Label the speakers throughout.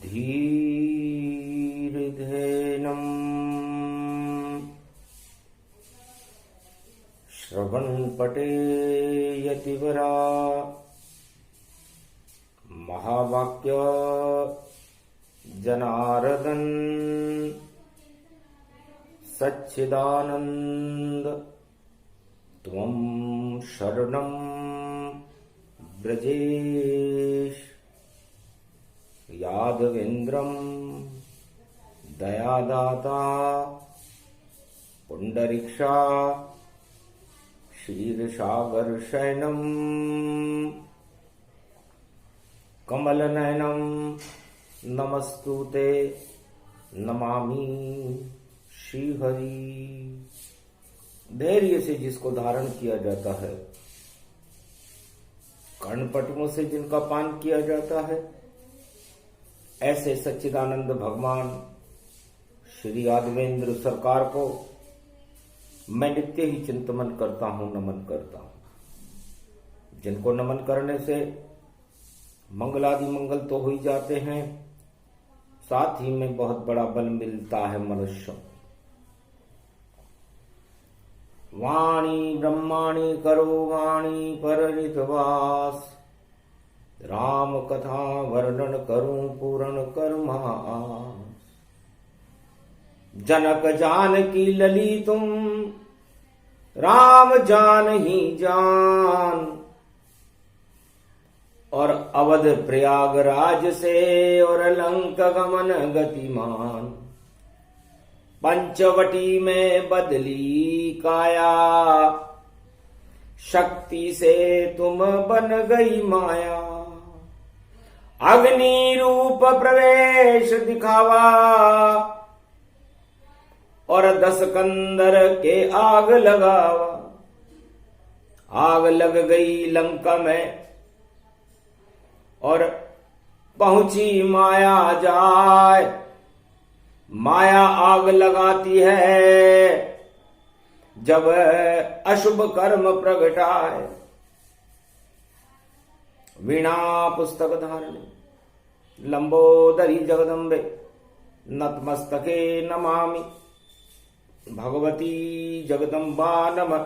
Speaker 1: धीर्धेनम् श्रवणपटे यतिवरा महावाक्य जनार्दन सच्चिदानंद त्वं शरणं ब्रजेश यादवेन्द्रं दयादाता पुंडरीक्षा क्षीरसागर शयनम कमलनयनम नमस्तुते नमामि श्रीहरि। धैर्य से जिसको धारण किया जाता है, कर्णपटुओं से जिनका पान किया जाता है, ऐसे सच्चिदानंद भगवान श्री यादवेंद्र सरकार को मैं नित्य ही चिंतन करता हूं, नमन करता हूं। जिनको नमन करने से मंगलादि मंगल तो हो ही जाते हैं, साथ ही में बहुत बड़ा बल मिलता है मनुष्य। वाणी ब्रह्माणी करो वाणी परनितवास, राम कथा वर्णन करूं पूर्ण कर्मास। जनक जान की लली तुम, राम जान ही जान। और अवध प्रयागराज से और लंक गमन गतिमान। पंचवटी में बदली काया, शक्ति से तुम बन गई माया। अग्नि रूप प्रवेश दिखावा, और 10 कंदर के आग लगावा। आग लग गई लंका में, और पहुंची माया जाए। माया आग लगाती है जब अशुभ कर्म प्रगटाए। वीणा पुस्तक धारणी लंबोदरी जगदम्बे, नतमस्तके नमामि भगवती जगदम्बा नमः।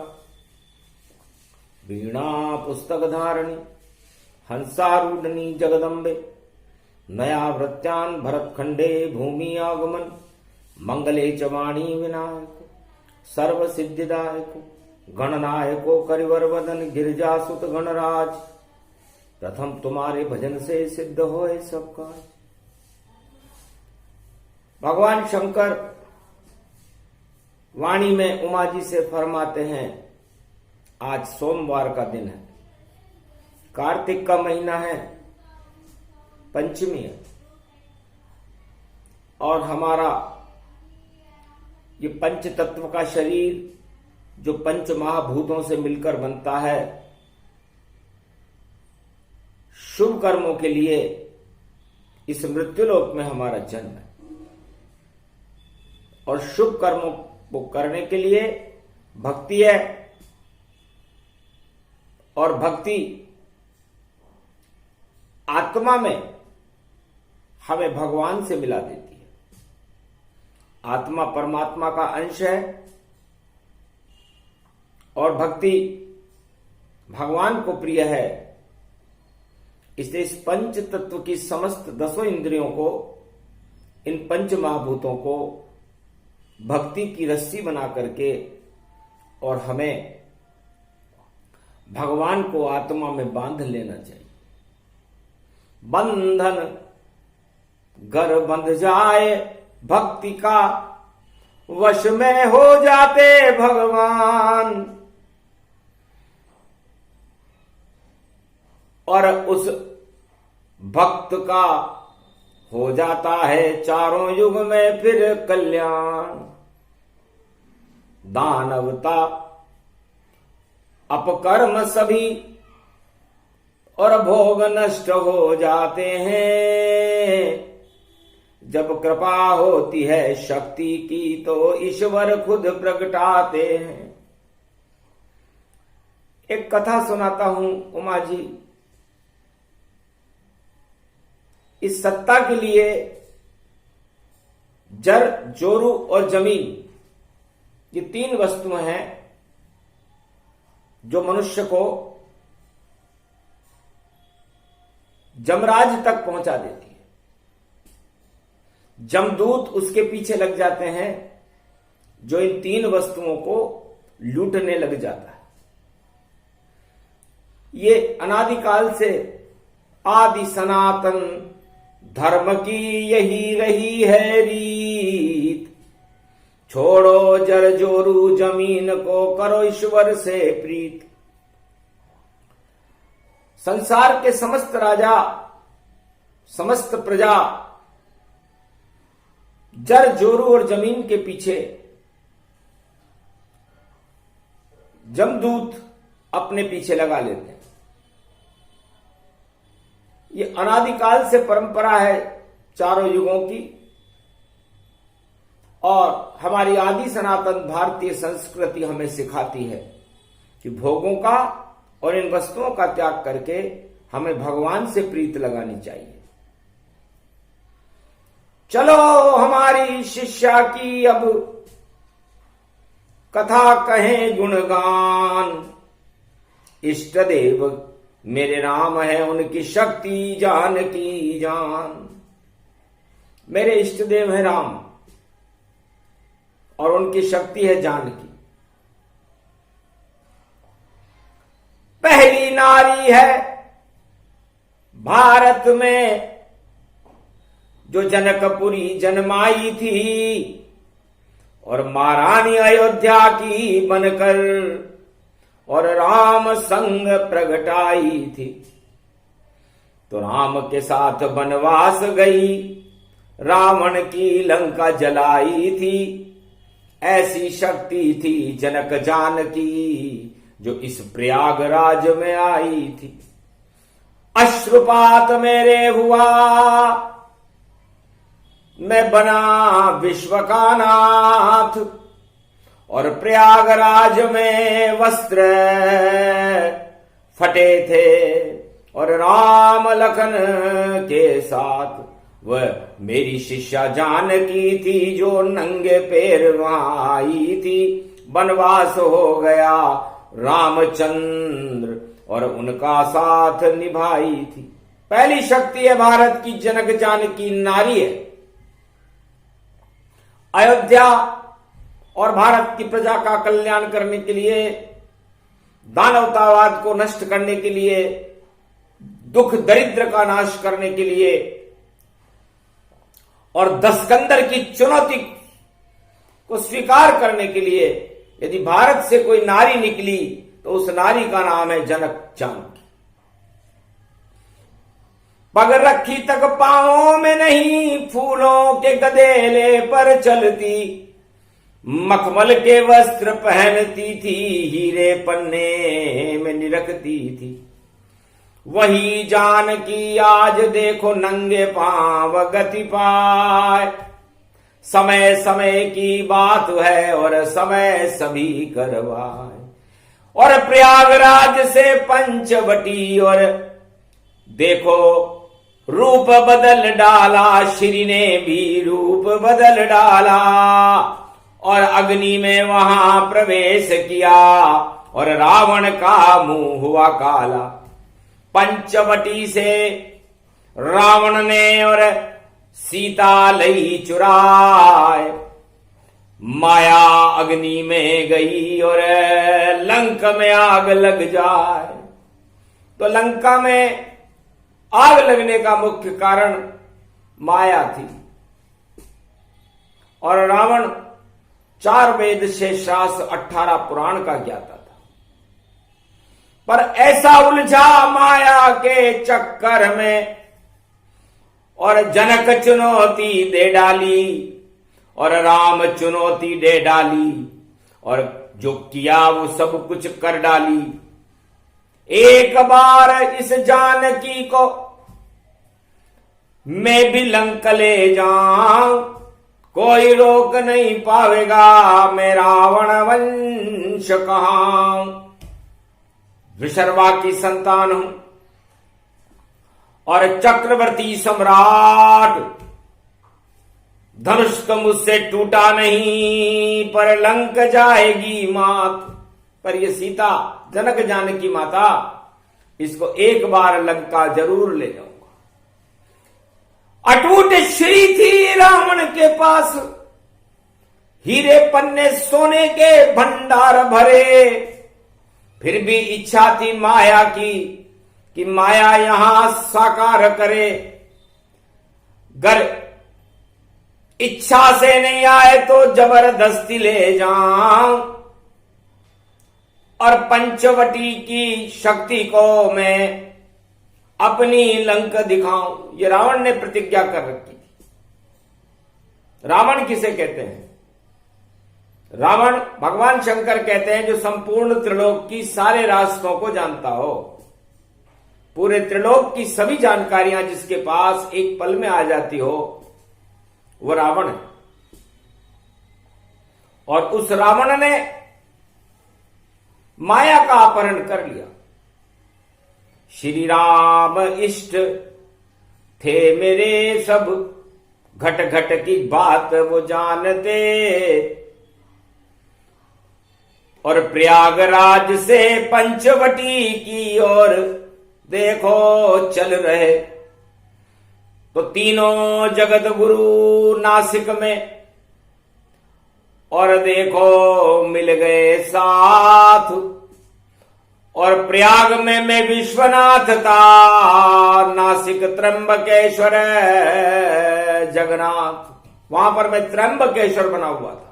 Speaker 1: वीणा पुस्तक धारणी हंसारूढ़नी जगदम्बे, नया वृत्यान भरतखंडे भूमि आगमन। मंगले च वाणी विनायक सर्व सिद्धिदायको, गणनायको करिवर वदन गिरिजासुत गणराज। प्रथम तुम्हारे भजन से सिद्ध होए सब काज। भगवान शंकर वाणी में उमा जी से फरमाते हैं, आज सोमवार का दिन है, कार्तिक का महीना है, पंचमी है, और हमारा ये पंच तत्व का शरीर जो पंच महाभूतों से मिलकर बनता है, शुभ कर्मों के लिए इस मृत्युलोक में हमारा जन्म है। और शुभ कर्मों को करने के लिए भक्ति है, और भक्ति आत्मा में हमें भगवान से मिला देती है। आत्मा परमात्मा का अंश है, और भक्ति भगवान को प्रिय है। इसलिए इस पंच तत्व की समस्त 10 इंद्रियों को, इन पंच महाभूतों को भक्ति की रस्सी बना करके, और हमें भगवान को आत्मा में बांध लेना चाहिए। बंधन घर बंध जाए भक्ति का, वश में हो जाते भगवान। और उस भक्त का हो जाता है चारों युग में फिर कल्याण। दानवता अपकर्म सभी और भोग नष्ट हो जाते हैं। जब कृपा होती है शक्ति की तो ईश्वर खुद प्रगटाते हैं। एक कथा सुनाता हूं उमा जी। इस सत्ता के लिए जर, जोरू और जमीन, ये तीन वस्तुएं हैं जो मनुष्य को जमराज तक पहुंचा देती है। जमदूत उसके पीछे लग जाते हैं जो इन तीन वस्तुओं को लूटने लग जाता है। ये अनादिकाल से आदि सनातन धर्म की यही रही है रीत, छोड़ो जर जोरू जमीन को, करो ईश्वर से प्रीत। संसार के समस्त राजा, समस्त प्रजा जर, जोरू और जमीन के पीछे जमदूत अपने पीछे लगा लेते हैं। ये अनादिकाल से परंपरा है चारों युगों की, और हमारी आदि सनातन भारतीय संस्कृति हमें सिखाती है कि भोगों का और इन वस्तुओं का त्याग करके हमें भगवान से प्रीत लगानी चाहिए। चलो हमारी शिष्या की अब कथा कहें गुणगान, इष्ट देव मेरे राम है, उनकी शक्ति जान की जान। मेरे इष्ट देव है राम और उनकी शक्ति है जान की। पहली नारी है भारत में जो जनकपुरी जन्माई थी, और महारानी अयोध्या की बनकर और राम संग प्रगटाई थी। तो राम के साथ वनवास गई, रावण की लंका जलाई थी। ऐसी शक्ति थी जनक जान की जो इस प्रयागराज में आई थी। अश्रुपात मेरे हुआ, मैं बना विश्व का नाथ, और प्रयागराज में वस्त्र फटे थे, और राम लखन के साथ वह मेरी शिष्या जानकी थी जो नंगे पैर वहां आई थी। वनवास हो गया रामचंद्र और उनका साथ निभाई थी। पहली शक्ति है भारत की जनक जानकी नारी है। अयोध्या और भारत की प्रजा का कल्याण करने के लिए, दानवतावाद को नष्ट करने के लिए, दुख दरिद्र का नाश करने के लिए और दस्कंदर की चुनौती को स्वीकार करने के लिए यदि भारत से कोई नारी निकली तो उस नारी का नाम है जनक जानकी। पग रखी तक पांवों में नहीं, फूलों के गदेले पर चलती, मखमल के वस्त्र पहनती थी, हीरे पन्ने में निरखती थी। वही जानकी आज देखो नंगे पांव गति पाए। समय समय की बात है और समय सभी करवाए। और प्रयागराज से पंचवटी और देखो रूप बदल डाला, श्री ने भी रूप बदल डाला, और अग्नि में वहां प्रवेश किया और रावण का मुंह हुआ काला। पंचवटी से रावण ने और सीता लई चुराए, माया अग्नि में गई और लंका में आग लग जाए। तो लंका में आग लगने का मुख्य कारण माया थी, और रावण 4 वेद शेषास 18 पुराण का ज्ञाता था। पर ऐसा उलझा माया के चक्कर में और जनक चुनौती दे डाली और राम चुनौती दे डाली, और जो किया वो सब कुछ कर डाली। एक बार इस जानकी को मैं भी लंक ले जाऊं, कोई रोक नहीं पावेगा, मैं रावण वंश कहां। विशर्वा की संतान हूं और चक्रवर्ती सम्राट, धनुष तो मुझसे टूटा नहीं, पर लंक जाएगी मात। पर ये सीता, जनक जानकी माता, इसको एक बार लंका जरूर ले जाऊंगा। अटूट श्री थी रावण के पास, हीरे पन्ने सोने के भंडार भरे, फिर भी इच्छा थी माया की कि माया यहां साकार करे। गर इच्छा से नहीं आए तो जबरदस्ती ले जाऊं, और पंचवटी की शक्ति को मैं अपनी लंक दिखाऊं। ये रावण ने प्रतिज्ञा कर रखी थी। रावण किसे कहते हैं? रावण भगवान शंकर कहते हैं जो संपूर्ण त्रिलोक की सारे रास्तों को जानता हो, पूरे त्रिलोक की सभी जानकारियां जिसके पास एक पल में आ जाती हो, वो रावण है। और उस रावण ने माया का अपहरण कर लिया। श्री राम इष्ट थे मेरे सब, घट घट की बात वो जानते, और प्रयागराज से पंचवटी की ओर देखो चल रहे। तो तीनों जगत गुरु नासिक में, और देखो मिल गए साथ, और प्रयाग में मैं विश्वनाथ था, नासिक त्र्यंबकेश्वर जगन्नाथ। वहां पर मैं त्र्यंबकेश्वर बना हुआ था।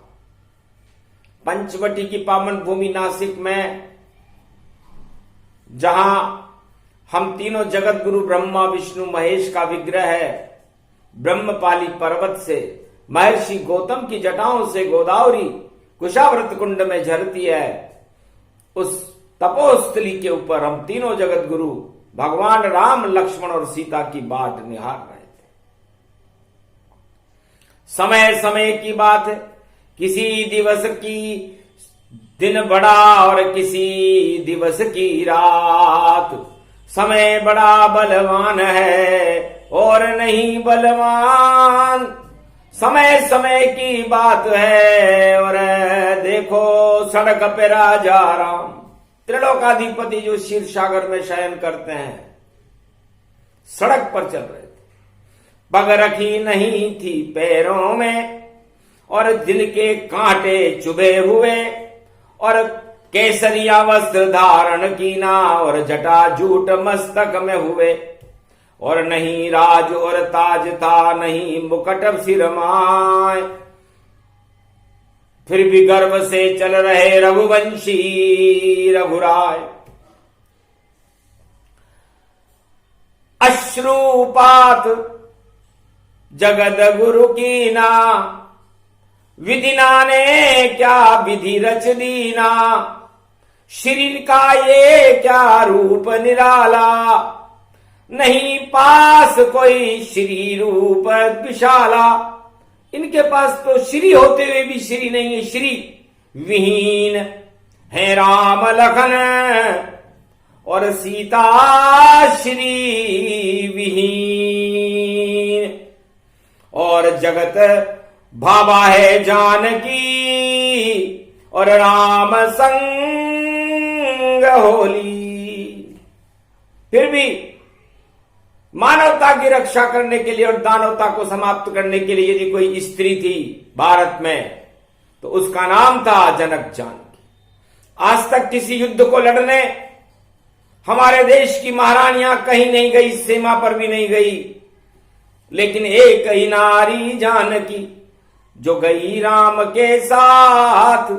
Speaker 1: पंचवटी की पावन भूमि नासिक में, जहां हम तीनों जगत गुरु ब्रह्मा विष्णु महेश का विग्रह है, ब्रह्मपाली पर्वत से महर्षि गौतम की जटाओं से गोदावरी कुशावर्त कुंड में झरती है, उस तपोस्थली के ऊपर हम तीनों जगत गुरु भगवान राम, लक्ष्मण और सीता की बाट निहार रहे थे। समय समय की बात है, किसी दिवस की दिन बड़ा और किसी दिवस की रात। समय बड़ा बलवान है और नहीं बलवान, समय समय की बात है। और देखो सड़क पे राजा राम, त्रिलोकाधिपति जो क्षीर सागर में शयन करते हैं, सड़क पर चल रहे थे। पग रखी नहीं थी पैरों में, और दिल के कांटे चुभे हुए, और केसरिया वस्त्र धारण कीना, और जटा जूट मस्तक में हुए। और नहीं राज और ताज था, नहीं मुकुट सिर माय, फिर भी गर्व से चल रहे रघुवंशी रघुराय। अश्रुपात जगत गुरु की ना, विधिना ने क्या विधि रच दीना। शरीर का ये क्या रूप निराला, नहीं पास कोई श्री रूप विशाला। इनके पास तो श्री होते हुए भी श्री नहीं है, श्री विहीन है राम लखन, और सीता श्री विहीन। और जगत भावा है जानकी, और राम संग होली। फिर भी मानवता की रक्षा करने के लिए और दानवता को समाप्त करने के लिए यदि कोई स्त्री थी भारत में, तो उसका नाम था जनक जानकी। आज तक किसी युद्ध को लड़ने हमारे देश की महारानियां कहीं नहीं गई, सीमा पर भी नहीं गई, लेकिन एक ही नारी जानकी जो गई राम के साथ,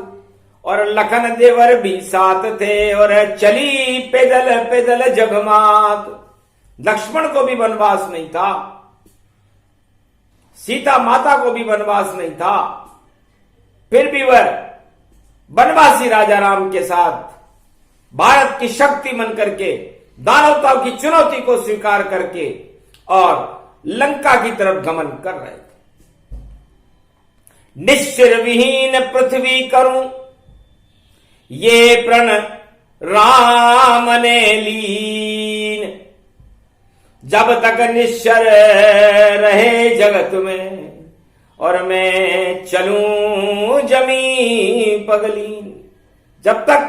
Speaker 1: और लखन देवर भी साथ थे, और चली पैदल पैदल जगमात। लक्ष्मण को भी वनवास नहीं था, सीता माता को भी वनवास नहीं था, फिर भी वह वनवासी राजा राम के साथ भारत की शक्ति बन करके, दानवताओं की चुनौती को स्वीकार करके और लंका की तरफ गमन कर रहे थे। निश्चिर विहीन पृथ्वी करूं, ये प्रण राम ने लीन। जब तक निश्चर रहे जगत में और मैं चलूं जमी पगलीन, जब तक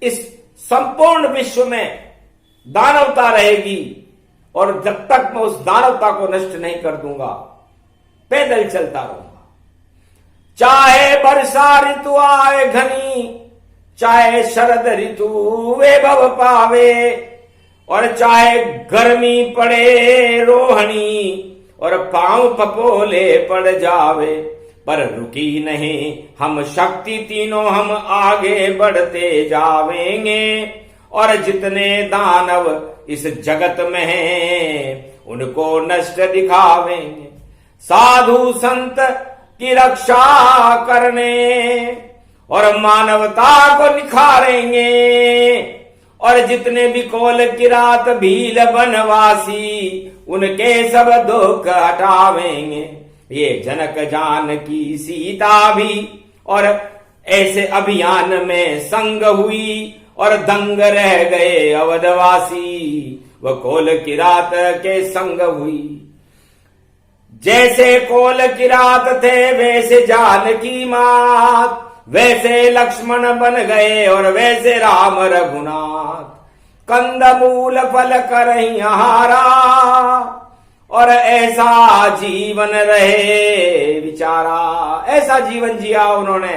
Speaker 1: इस संपूर्ण विश्व में दानवता रहेगी और जब तक मैं उस दानवता को नष्ट नहीं कर दूंगा, पैदल चलता रहूंगा। चाहे वर्षा ऋतु आए घनी, चाहे शरद ऋतु वैभव पावे, और चाहे गर्मी पड़े रोहणी और पांव पपोले पड़ जावे, पर रुकी नहीं हम शक्ति तीनों, हम आगे बढ़ते जावेंगे। और जितने दानव इस जगत में हैं उनको नष्ट दिखावेंगे, साधु संत की रक्षा करने और मानवता को निखारेंगे। और जितने भी कोल किरात भील बनवासी उनके सब दुख हटावेंगे। ये जनक जानकी सीता भी और ऐसे अभियान में संग हुई और दंग रह गए अवधवासी, वह कोल किरात के संग हुई। जैसे कोल किरात थे वैसे जानकी मात, वैसे लक्ष्मण बन गए और वैसे राम रघुनाथ। कंदमूल फल करहीं आहारा और ऐसा जीवन रहे विचारा, ऐसा जीवन जिया उन्होंने।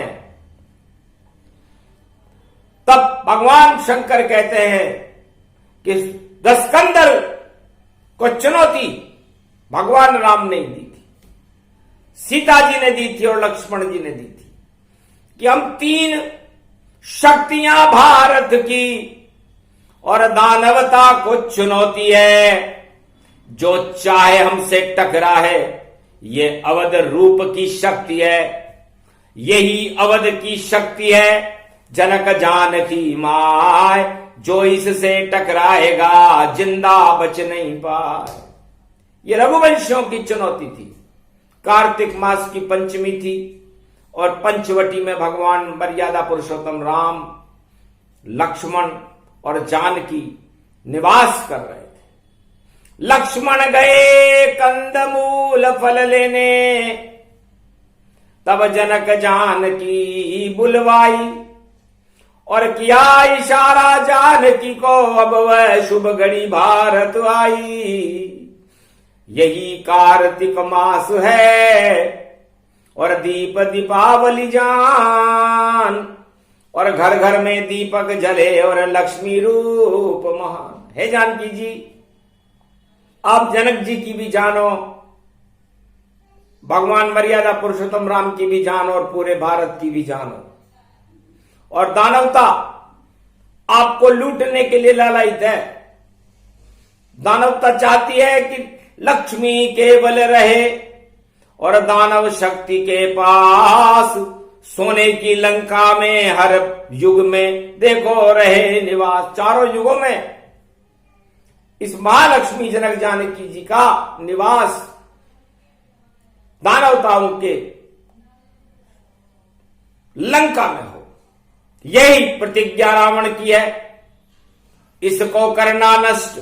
Speaker 1: तब भगवान शंकर कहते हैं कि दशकंदर को चुनौती भगवान राम ने दी थी, सीता जी ने दी थी और लक्ष्मण जी ने दी थी कि हम 3 शक्तियां भारत की और दानवता को चुनौती है। जो चाहे हमसे टकराए, ये अवध रूप की शक्ति है, यही अवध की शक्ति है। जनक जानकी माय, जो इससे टकराएगा जिंदा बच नहीं पाए। ये रघुवंशियों की चुनौती थी। कार्तिक मास की पंचमी थी और पंचवटी में भगवान मर्यादा पुरुषोत्तम राम, लक्ष्मण और जानकी निवास कर रहे थे। लक्ष्मण गए कंदमूल फल लेने, तब जनक जानकी बुलवाई और किया इशारा जानकी को, अब वह शुभ घड़ी भारत आई। यही कार्तिक मास है और दीप दीपावली जान, और घर घर में दीपक जले और लक्ष्मी रूप महान। हे जानकी जी, आप जनक जी की भी जानो, भगवान मर्यादा पुरुषोत्तम राम की भी जानो और पूरे भारत की भी जानो। और दानवता आपको लूटने के लिए लालायित है। दानवता चाहती है कि लक्ष्मी केवल रहे और दानव शक्ति के पास सोने की लंका में हर युग में देखो रहे निवास। चारों युगों में इस महालक्ष्मी जनक जानकी जी का निवास दानवताओं के लंका में हो, यही प्रतिज्ञा रावण की है। इसको करना नष्ट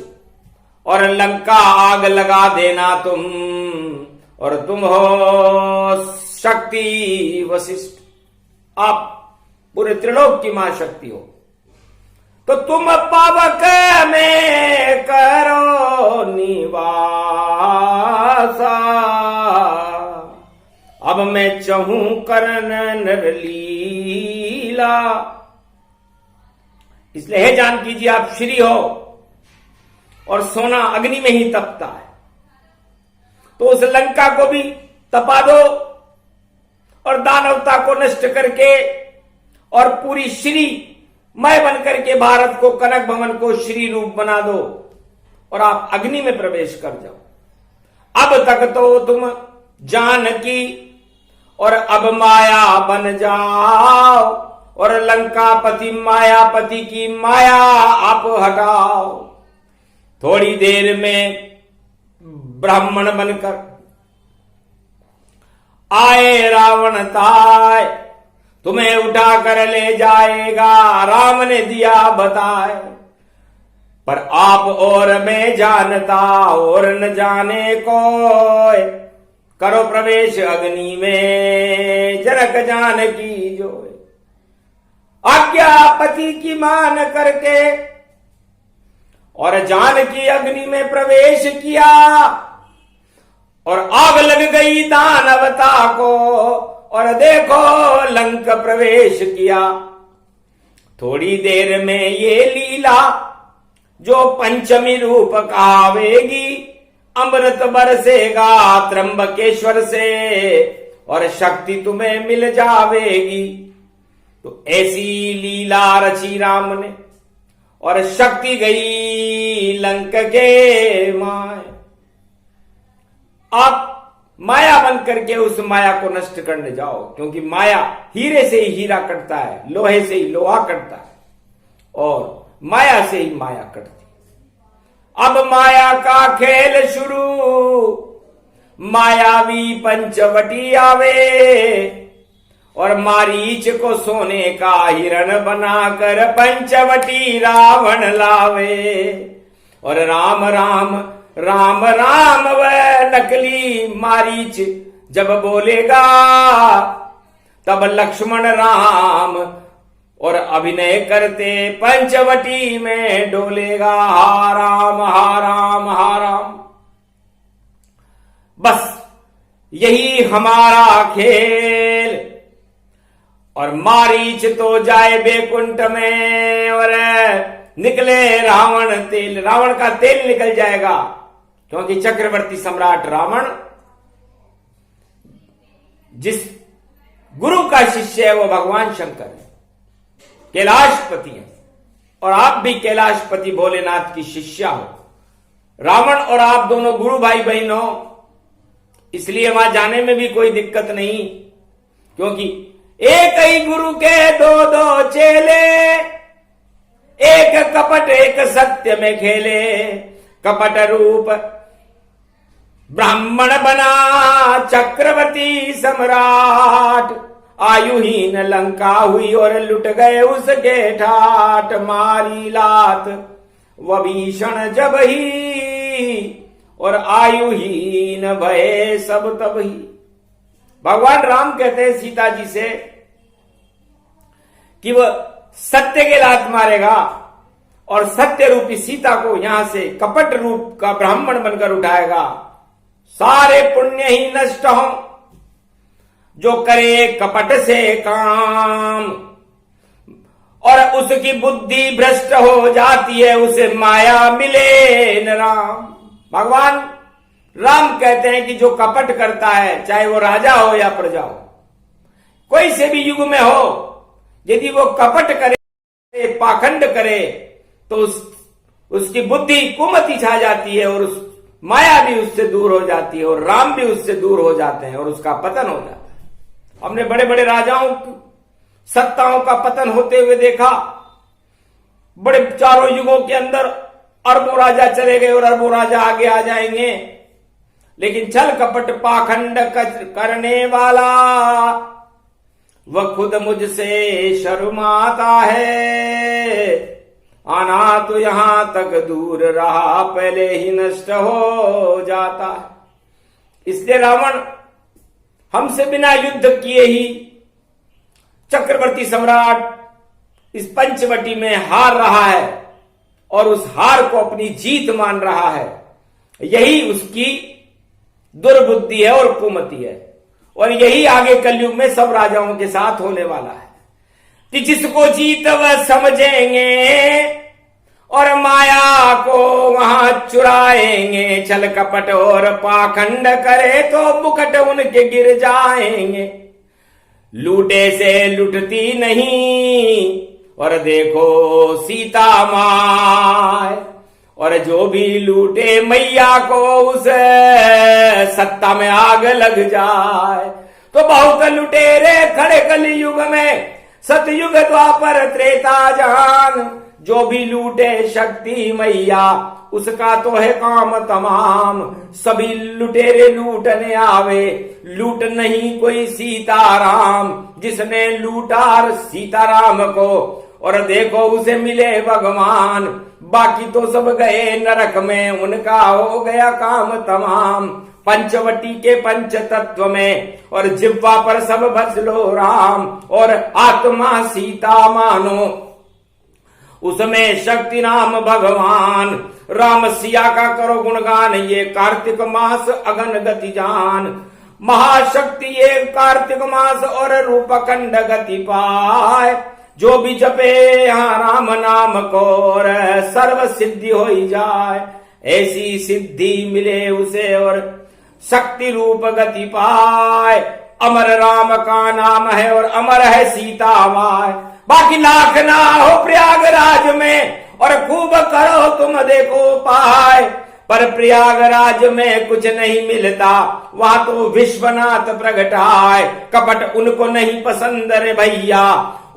Speaker 1: और लंका आग लगा देना तुम, और तुम हो शक्ति वशिष्ठ, आप पूरे त्रिलोक की महाशक्ति हो। तो तुम पावक में करो निवासा, अब मैं चाहूं करन नरलीला। इसलिए हे जानकी जी, आप श्री हो और सोना अग्नि में ही तपता है, तो उस लंका को भी तपा दो और दानवता को नष्ट करके और पूरी श्री मय बनकर के भारत को, कनक भवन को श्री रूप बना दो और आप अग्नि में प्रवेश कर जाओ। अब तक तो तुम जानकी और अब माया बन जाओ, और लंकापति मायापति की माया आप हटाओ। थोड़ी देर में ब्राह्मण बनकर आए रावण ताय, तुम्हें उठा कर ले जाएगा, राम ने दिया बताए। पर आप और मैं जानता और न जाने कोय, करो प्रवेश अग्नि में जनक जानकी जोय। आज्ञा पति की मान करके और जानकी अग्नि में प्रवेश किया, और आग लग गई दानवता को, और देखो लंक प्रवेश किया। थोड़ी देर में ये लीला जो पंचमी रूप कहावेगी, अमृत बरसेगा त्र्यंबकेश्वर से और शक्ति तुम्हें मिल जावेगी। तो ऐसी लीला रची राम ने और शक्ति गई लंक के माय। आप माया बन करके उस माया को नष्ट करने जाओ, क्योंकि माया हीरे से ही हीरा कटता है, लोहे से ही लोहा कटता है, और माया से ही माया कटती। अब माया का खेल शुरू, मायावी पंचवटी आवे, और मारीच को सोने का हिरण बनाकर पंचवटी रावण लावे। और राम राम राम राम वह नकली मारीच जब बोलेगा, तब लक्ष्मण राम और अभिनय करते पंचवटी में डोलेगा। हा राम हा राम हा राम। बस यही हमारा खेल। और मारीच तो जाए बैकुंठ में, और निकले रावण तेल, रावण का तेल निकल जाएगा, क्योंकि चक्रवर्ती सम्राट रावण जिस गुरु का शिष्य है वो भगवान शंकर है, कैलाशपति है, और आप भी कैलाशपति भोलेनाथ की शिष्या हो। रावण और आप दोनों गुरु भाई बहन हो, इसलिए वहां जाने में भी कोई दिक्कत नहीं, क्योंकि एक ही गुरु के दो दो चेले, एक कपट एक सत्य में खेले। कपट रूप ब्राह्मण बना चक्रवर्ती सम्राट, आयुहीन लंका हुई और लुट गए उसके ठाट। मारी लात वह भीषण जब ही, और आयुहीन भये सब तब ही। भगवान राम कहते हैं सीता जी से कि वह सत्य के लात मारेगा, और सत्य रूपी सीता को यहां से कपट रूप का ब्राह्मण बनकर उठाएगा। सारे पुण्य ही नष्ट हों जो करे कपट से काम, और उसकी बुद्धि भ्रष्ट हो जाती है, उसे माया मिले न राम। भगवान राम कहते हैं कि जो कपट करता है, चाहे वो राजा हो या प्रजा हो, कोई से भी युग में हो, यदि वो कपट करे, पाखंड करे, तो उसकी बुद्धि कुमति छा जाती है, और उस माया भी उससे दूर हो जाती है, और राम भी उससे दूर हो जाते हैं, और उसका पतन हो जाता है। हमने बड़े बड़े राजाओं सत्ताओं का पतन होते हुए देखा। बड़े चारों युगों के अंदर अरबों राजा चले गए और अरबों राजा आगे आ जाएंगे, लेकिन छल कपट पाखंड करने वाला वह खुद मुझसे शर्माता है। आना तो यहां तक दूर रहा, पहले ही नष्ट हो जाता है। इसलिए रावण हमसे बिना युद्ध किए ही चक्रवर्ती सम्राट इस पंचवटी में हार रहा है, और उस हार को अपनी जीत मान रहा है। यही उसकी दुर्बुद्धि है और कुमति है, और यही आगे कलयुग में सब राजाओं के साथ होने वाला है कि जिसको जीत वह समझेंगे और माया को वहां चुराएंगे। छल कपट और पाखंड करे तो मुकट उनके गिर जाएंगे। लूटे से लुटती नहीं, और देखो सीता माय, और जो भी लूटे मैया को उस सत्ता में आग लग जाए। तो बहुत लुटेरे खड़े कलयुग में, सतयुग द्वापर त्रेता जान। जो भी लूटे शक्ति मैया उसका तो है काम तमाम। सभी लुटेरे लूटने आवे, लूट नहीं कोई सीताराम। जिसने लूटा सीताराम को, और देखो उसे मिले भगवान। बाकी तो सब गए नरक में, उनका हो गया काम तमाम। पंचवटी के पंच तत्व में और जिह्वा पर सब भज लो राम, और आत्मा सीता मानो उसमें शक्ति नाम भगवान। राम सिया का करो गुणगान, ये कार्तिक मास अगन गति जान। महाशक्ति ये कार्तिक मास और रूपखंड गति पाए, जो भी जपे यहाँ राम नाम को और सर्व सिद्धि हो जाए। ऐसी सिद्धि मिले उसे और शक्ति रूप गति पाए। अमर राम का नाम है और अमर है सीता माय। बाकी लाख ना हो प्रयागराज में और खूब करो तुम देखो पाए, पर प्रयागराज में कुछ नहीं मिलता, वहां तो विश्वनाथ प्रगटाए। कपट उनको नहीं पसंद रे भैया,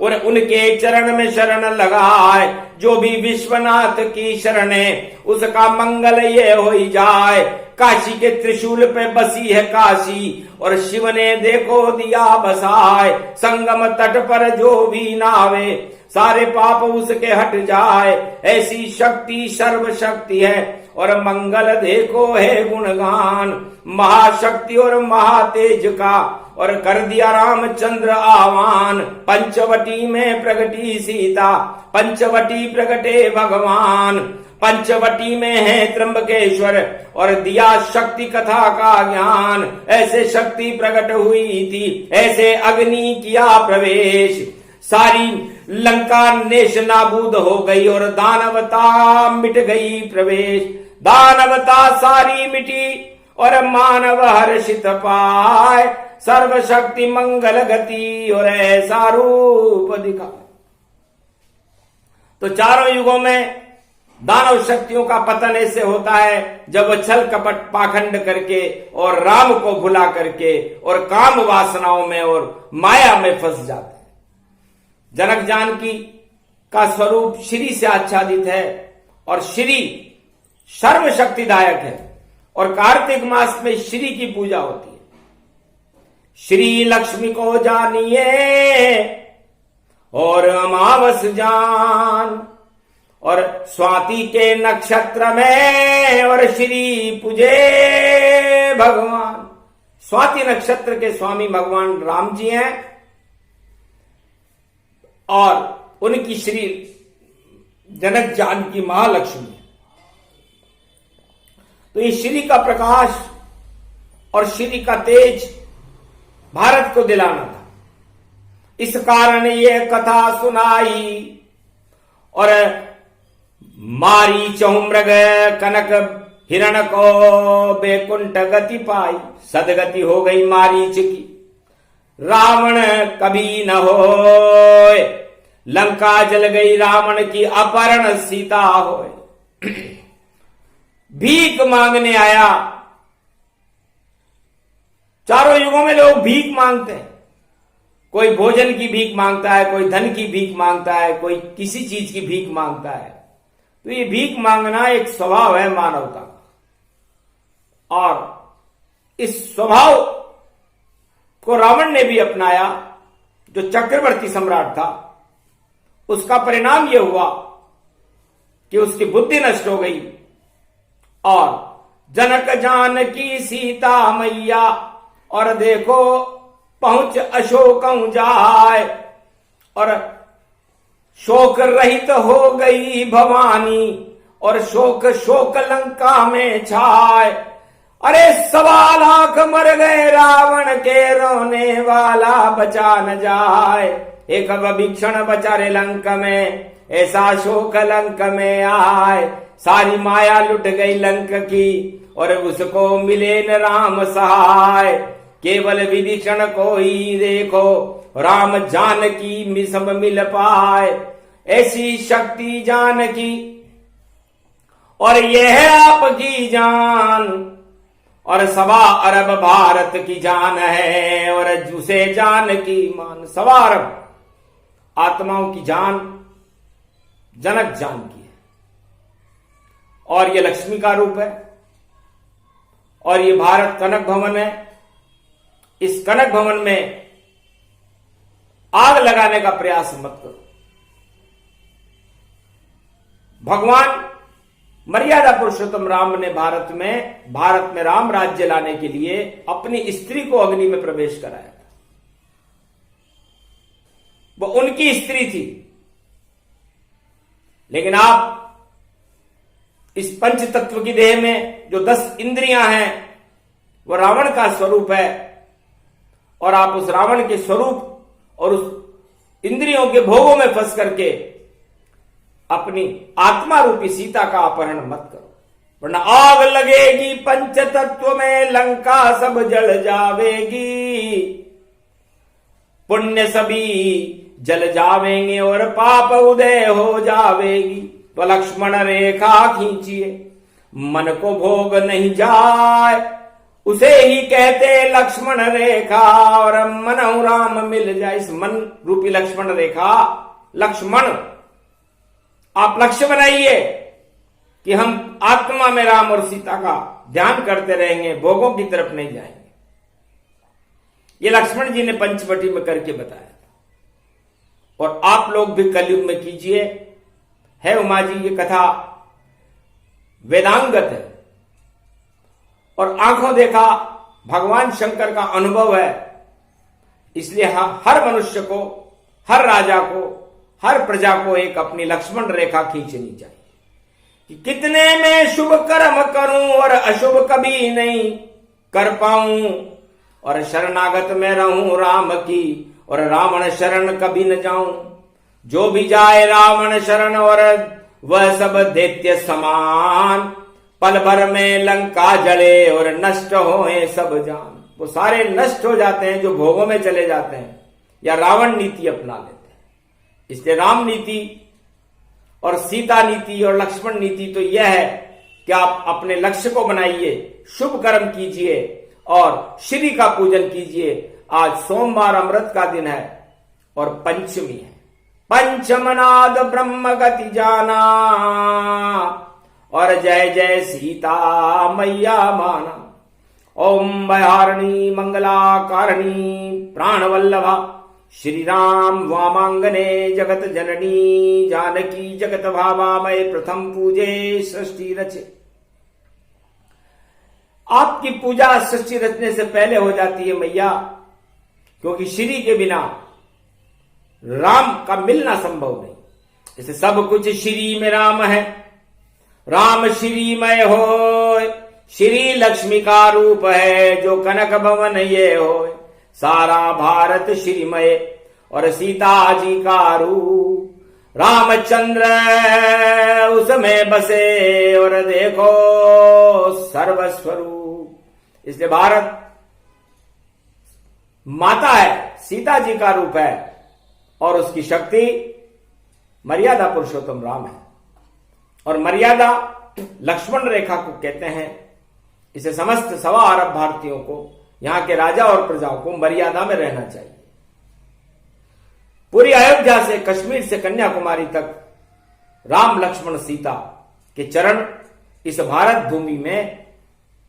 Speaker 1: और उनके चरण में शरण लगाए। जो भी विश्वनाथ की शरणे उसका मंगल ये हो जाए। काशी के त्रिशूल पे बसी है काशी, और शिव ने देखो दिया बसाए। संगम तट पर जो भी नावे, सारे पाप उसके हट जाए। ऐसी शक्ति सर्व शक्ति है और मंगल देखो है गुणगान। महाशक्ति और महातेज का और कर दिया रामचंद्र आह्वान। पंचवटी में प्रगटी सीता, पंचवटी प्रगटे भगवान। पंचवटी में है त्र्यंबकेश्वर और दिया शक्ति कथा का ज्ञान। ऐसे शक्ति प्रकट हुई थी, ऐसे अग्नि किया प्रवेश। सारी लंका नेश नाबूद हो गई और दानवता मिट गई प्रवेश। दानवता सारी मिटी और मानव हर्षित पाए। सर्वशक्ति मंगल गति और ऐसा रूप दिखा। तो चारों युगों में दानव शक्तियों का पतन ऐसे होता है जब वो छल कपट पाखंड करके और राम को भुला करके और काम वासनाओं में और माया में फंस जाते हैं। जनक जानकी का स्वरूप श्री से आच्छादित है और श्री सर्व शक्तिदायक है, और कार्तिक मास में श्री की पूजा होती है। श्री लक्ष्मी को जानिए और अमावस जान, और स्वाति के नक्षत्र में और श्री पूजे भगवान। स्वाति नक्षत्र के स्वामी भगवान राम जी हैं और उनकी श्री जनक जानकी महालक्ष्मी। तो ये श्री का प्रकाश और श्री का तेज भारत को दिलाना था। इस कारण ये कथा सुनाई, और मारी चहुमृग कनक हिरण को बेकुंठ गति पाई। सदगति हो गई मारीच की, रावण कभी न होए। लंका जल गई रावण की, अपहरण सीता होए। भीख मांगने आया। चारों युगों में लोग भीख मांगते हैं। कोई भोजन की भीख मांगता है, कोई धन की भीख मांगता है, कोई किसी चीज की भीख मांगता है। तो ये भीख मांगना एक स्वभाव है मानवता का, और इस स्वभाव को रावण ने भी अपनाया, जो चक्रवर्ती सम्राट था। उसका परिणाम यह हुआ कि उसकी बुद्धि नष्ट हो गई, और जनक जानकी सीता मैया और देखो पहुंच अशोक जाए, और शोक रहित हो गई भवानी, और शोक शोक लंका में छाए। अरे 1.25 लाख मर गए रावण के, रोने वाला बचा न जाए। एक विभीषण बचा रे लंक में, ऐसा शोक लंक में आए। सारी माया लुट गई लंक की, और उसको मिले न राम सहाय। केवल विभीषण को ही देखो, राम जानकी सब मिल पाए। ऐसी शक्ति जानकी और यह है आपकी जान, और 1.25 अरब भारत की जान है, और उसे जानकी मान। 1.25 अरब आत्माओं की जान जनक जानकी है, और ये लक्ष्मी का रूप है, और ये भारत कनक भवन है। इस कनक भवन में आग लगाने का प्रयास मत करो। भगवान मर्यादा पुरुषोत्तम राम ने भारत में राम राज्य लाने के लिए अपनी स्त्री को अग्नि में प्रवेश कराया था। वो उनकी स्त्री थी। लेकिन आप इस पंच तत्व की देह में जो 10 इंद्रियां हैं वो रावण का स्वरूप है, और आप उस रावण के स्वरूप और उस इंद्रियों के भोगों में फंस करके अपनी आत्मा रूपी सीता का अपहरण मत करो, वरना आग लगेगी पंच तत्व में, लंका सब जल जावेगी, पुण्य सभी जल जावेंगे और पाप उदय हो जावेगी। तो लक्ष्मण रेखा खींचिए, मन को भोग नहीं जाए, उसे ही कहते लक्ष्मण रेखा, और मन राम मिल जाए। इस मन रूपी लक्ष्मण रेखा, लक्ष्मण आप लक्ष्य बनाइए कि हम आत्मा में राम और सीता का ध्यान करते रहेंगे, भोगों की तरफ नहीं जाएंगे। ये लक्ष्मण जी ने पंचवटी में करके बताया था। और आप लोग भी कलयुग में कीजिए। है उमा जी, ये कथा वेदांगत है और आंखों देखा भगवान शंकर का अनुभव है। इसलिए हर मनुष्य को, हर राजा को, हर प्रजा को एक अपनी लक्ष्मण रेखा खींचनी चाहिए कि कितने में शुभ कर्म करूं और अशुभ कभी नहीं कर पाऊं, और शरणागत में रहूं राम की, और रावण शरण कभी न जाऊं। जो भी जाए रावण शरण और वह सब दैत्य समान, पल भर में लंका जले और नष्ट होए सब जान। वो सारे नष्ट हो जाते हैं जो भोगों में चले जाते हैं या रावण नीति अपना लेते हैं। इसलिए राम नीति और सीता नीति और लक्ष्मण नीति तो यह है कि आप अपने लक्ष्य को बनाइए, शुभ कर्म कीजिए और श्री का पूजन कीजिए। आज सोमवार अमृत का दिन है और पंचमी है। पंचमनाद ब्रह्म गति जाना, और जय जय सीता मैया माना। ओम भयारिणी मंगलाकारिणी प्राणवल्लभा श्री राम वामांगने जगत जननी, जानकी जगत भावामय प्रथम पूजे सृष्टि रचे। आपकी पूजा सृष्टि रचने से पहले हो जाती है मैया, क्योंकि श्री के बिना राम का मिलना संभव नहीं। इसे सब कुछ श्री में राम है, राम श्रीमय हो, श्री लक्ष्मी का रूप है जो कनक भवन ये हो। सारा भारत श्रीमय और सीता जी का रूप, रामचंद्र उसमें बसे और देखो सर्वस्वरूप। इसलिए भारत माता है, सीता जी का रूप है, और उसकी शक्ति मर्यादा पुरुषोत्तम राम है। और मर्यादा लक्ष्मण रेखा को कहते हैं। इसे समस्त 1.25 अरब भारतीयों को, यहां के राजा और प्रजाओं को मर्यादा में रहना चाहिए। पूरी अयोध्या से कश्मीर से कन्याकुमारी तक राम लक्ष्मण सीता के चरण इस भारत भूमि में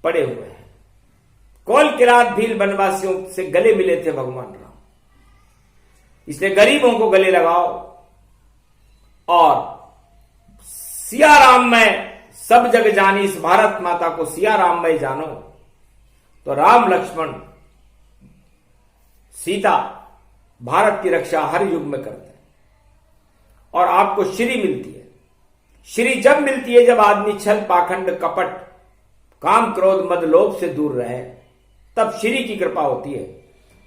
Speaker 1: पड़े हुए हैं। कोल किरात भील वनवासियों से गले मिले थे भगवान राम। इसलिए गरीबों को गले लगाओ और सिया राम में सब जग जानी, इस भारत माता को सिया राम में जानो। तो राम लक्ष्मण सीता भारत की रक्षा हर युग में करते हैं। और आपको श्री मिलती है। श्री जब मिलती है जब आदमी छल पाखंड कपट काम क्रोध मद लोभ से दूर रहे, तब श्री की कृपा होती है।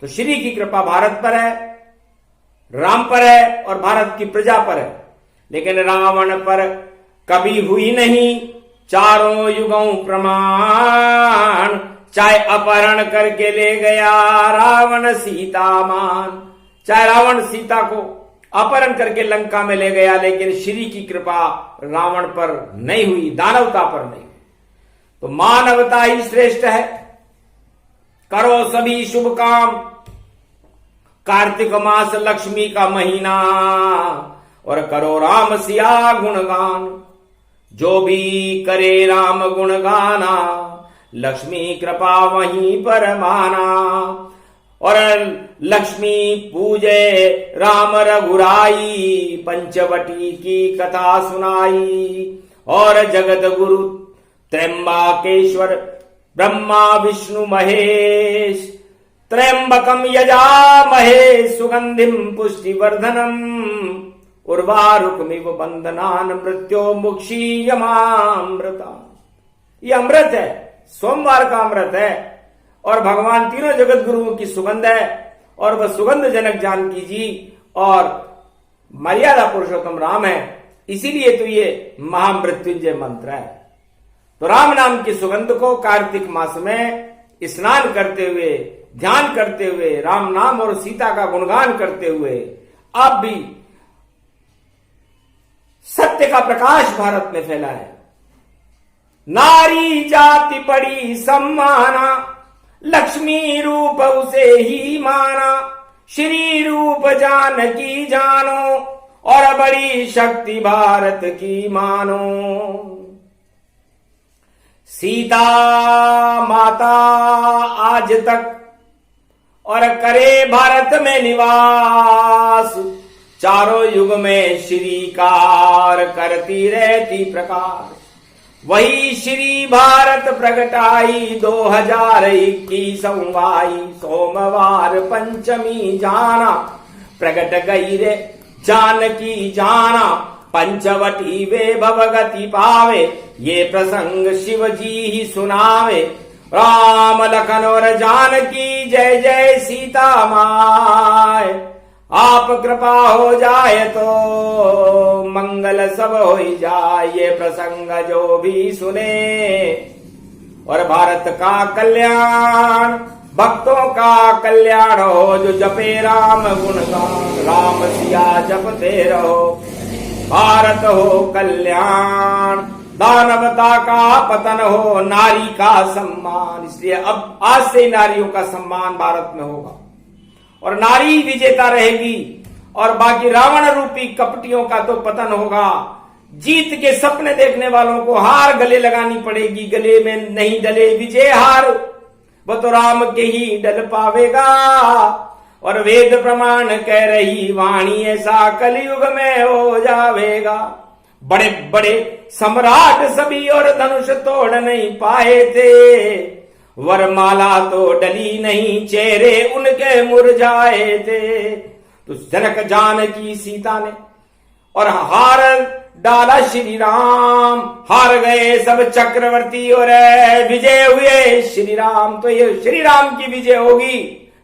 Speaker 1: तो श्री की कृपा भारत पर है, राम पर है और भारत की प्रजा पर है। लेकिन रावण पर कभी हुई नहीं चारों युगों प्रमाण, चाहे अपहरण करके ले गया रावण सीता मान। चाहे रावण सीता को अपहरण करके लंका में ले गया, लेकिन श्री की कृपा रावण पर नहीं हुई, दानवता पर नहीं हुई। तो मानवता ही श्रेष्ठ है। करो सभी शुभ काम, कार्तिक मास लक्ष्मी का महीना, और करो राम सिया गुणगान। जो भी करे राम गुणगाना, लक्ष्मी कृपा वहीं पर माना। और लक्ष्मी पूजे राम रघुराई, पंचवटी की कथा सुनाई। और जगत गुरु त्र्यंबकेश्वर ब्रह्मा विष्णु महेश, त्र्यंबकम यजामहे सुगंधिम पुष्टिवर्धनम, उर्वारुकमिव बंधनान मृत्यो मुक्षीयमामृता। ये अमृत है, सोमवार का अमृत है, और भगवान तीनों जगत गुरुओं की सुगंध है, और वह सुगंध जनक जानकी जी और मर्यादा पुरुषोत्तम राम है। इसीलिए तो ये महामृत्युंजय मंत्र है। तो राम नाम की सुगंध को कार्तिक मास में स्नान करते हुए, ध्यान करते हुए, राम नाम और सीता का गुणगान करते हुए आप भी सत्य का प्रकाश भारत में फैला है। नारी जाति बड़ी सम्माना, लक्ष्मी रूप उसे ही माना, श्री रूप जानकी जानो, और बड़ी शक्ति भारत की मानो। सीता माता आज तक और करे भारत में निवास, चारों युग में श्रीकार करती रहती प्रकाश। वही श्री भारत प्रगटाई 2021 सोमवार पंचमी जाना, प्रगट गई रे जानकी जाना, पंचवटी वे भवगति पावे, ये प्रसंग शिव जी ही सुनावे। राम लखन और जानकी जय जय सीता माय, आप कृपा हो जाए तो मंगल सब हो जाए, ये प्रसंग जो भी सुने। और भारत का कल्याण, भक्तों का कल्याण हो, जो जपे राम गुणगान, राम सिया जपते रहो, भारत हो कल्याण। दानवता का पतन हो, नारी का सम्मान। इसलिए अब आज से नारियों का सम्मान भारत में होगा, और नारी विजेता रहेगी, और बाकी रावण रूपी कपटियों का तो पतन होगा। जीत के सपने देखने वालों को हार गले लगानी पड़ेगी, गले में नहीं डले विजय हार, वह तो राम के ही डल पावेगा। और वेद प्रमाण कह रही वाणी, ऐसा कलयुग में हो जावेगा। बड़े बड़े सम्राट सभी और धनुष तोड़ नहीं पाए थे, वरमाला तो डली नहीं, चेहरे उनके मुरझाए थे। तो जनक जानकी सीता ने और हार डाला श्री राम, हार गए सब चक्रवर्ती और विजय हुए श्री राम। तो ये श्री राम की विजय होगी,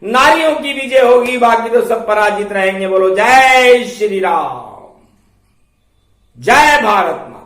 Speaker 1: नारियों की विजय होगी, बाकी तो सब पराजित रहेंगे। बोलो जय श्री राम, जय भारत माता।